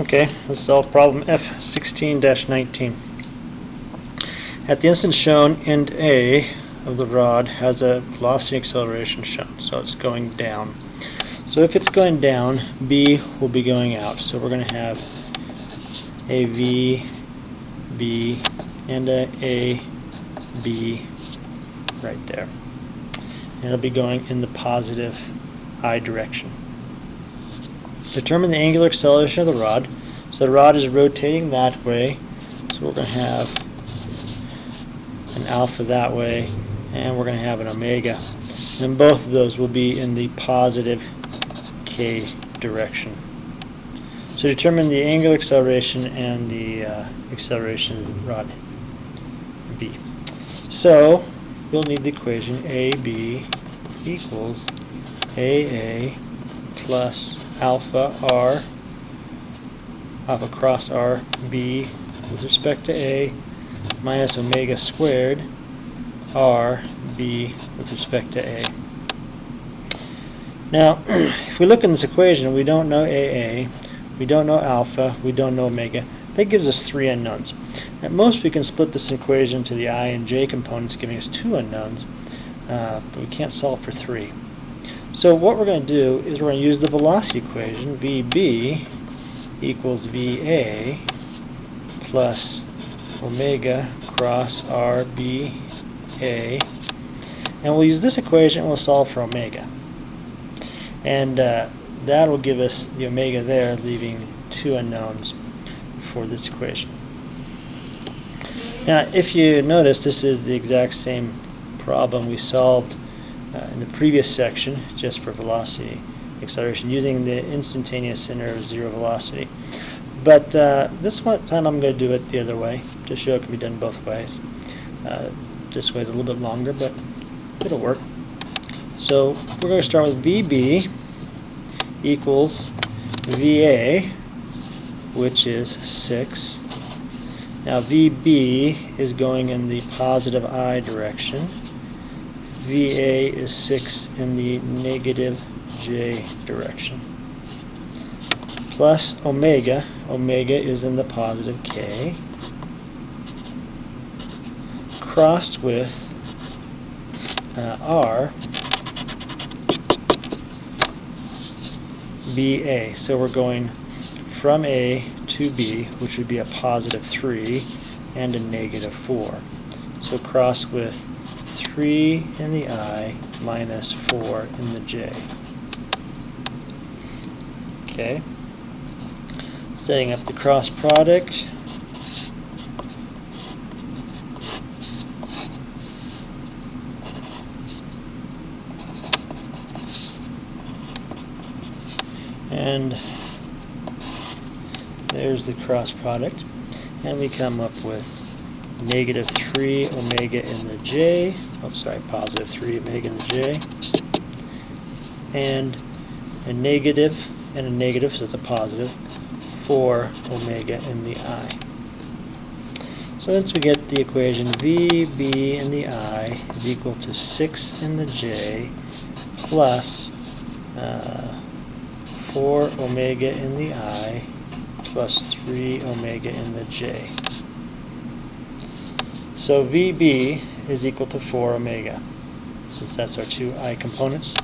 Okay, let's solve problem F16-19. At the instance shown, end A of the rod has a velocity acceleration shown, so it's going down. So if it's going down, B will be going out. So we're going to have a V, B, and a B right there. And it'll be going in the positive I direction. Determine the angular acceleration of the rod. So the rod is rotating that way, so we're going to have an alpha that way, and we're going to have an omega. And both of those will be in the positive k direction. So determine the angular acceleration and the acceleration of the rod B. So we'll need the equation AB equals AA plus alpha R, alpha cross R B with respect to A, minus omega squared R B with respect to A. Now, if we look in this equation, we don't know AA, we don't know alpha, we don't know omega. That gives us three unknowns. At most, we can split this equation into the I and j components, giving us two unknowns, but we can't solve for three. So what we're going to do is we're going to use the velocity equation, VB equals VA plus omega cross RBA, and we'll use this equation and we'll solve for omega. And that will give us the omega there, leaving two unknowns for this equation. Now, if you notice, this is the exact same problem we solved in the previous section, just for velocity acceleration, using the instantaneous center of zero velocity. But this time I'm going to do it the other way, to show it can be done both ways. This way is a little bit longer, but it'll work. So we're going to start with VB equals VA, which is 6. Now VB is going in the positive I direction. VA is 6 in the negative J direction. Plus omega. Omega is in the positive K. Crossed with R, BA. So we're going from A to B, which would be a positive 3 and a negative 4. So cross with 3 in the I minus 4 in the J. Okay. Setting up the cross product. And there's the cross product. And we come up with negative 3 omega in the J. Oh, sorry, positive 3 omega in the J. And a negative and a negative, so it's a positive, 4 omega in the I. So once we get the equation VB in the I is equal to 6 in the J plus 4 omega in the I plus 3 omega in the J. So VB is equal to 4 omega, since that's our two I components.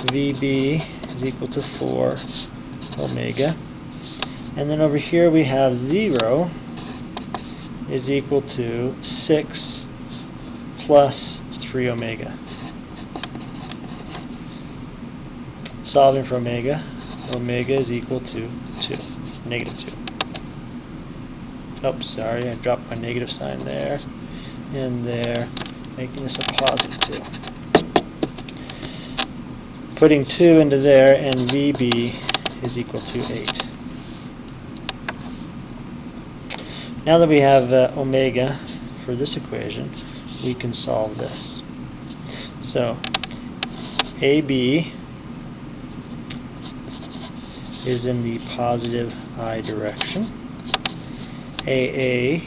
VB is equal to 4 omega. And then over here we have 0 is equal to 6 plus 3 omega. Solving for omega, omega is equal to 2, negative 2. Oh, sorry, I dropped my negative sign there and there, making this a positive 2. Putting 2 into there, and VB is equal to 8. Now that we have omega for this equation, we can solve this. So AB is in the positive I direction. AA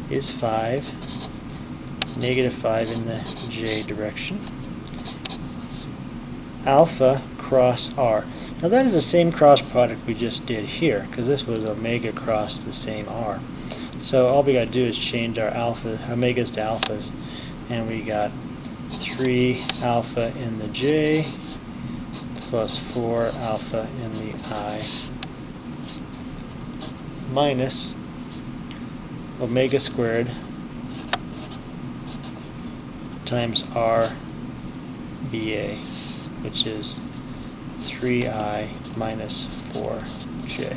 is 5, negative 5 in the J direction. Alpha cross R. Now that is the same cross product we just did here, because this was omega cross the same R. So all we got to do is change our omegas to alphas, and we got 3 alpha in the J plus 4 alpha in the I minus omega squared times R BA, which is 3I minus 4J.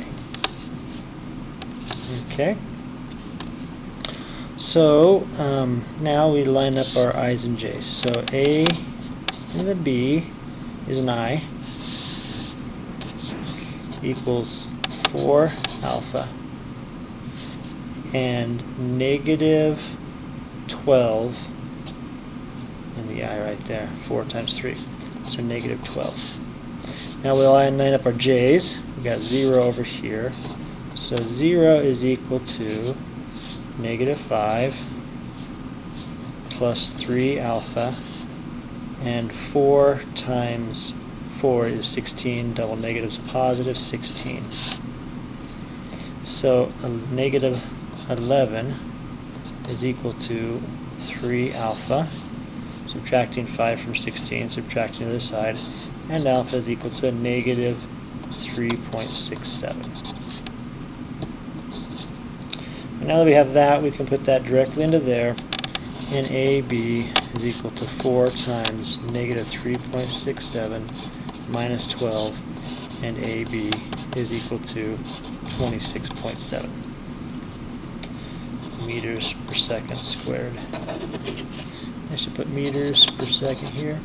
Okay. So now we line up our I's and J's. So A and the B is an I equals 4 alpha and negative 12 and the I right there, 4 times 3, so negative 12. Now we'll line up our J's. We got 0 over here, so 0 is equal to negative 5 plus 3 alpha, and 4 times 4 is 16, double negatives positive 16. So negative 11 is equal to 3 alpha, subtracting 5 from 16, subtracting the other side, and alpha is equal to a negative 3.67. And now that we have that, we can put that directly into there, and AB is equal to 4 times negative 3.67 minus 12, and AB is equal to 26.7 meters per second squared. I should put meters per second here.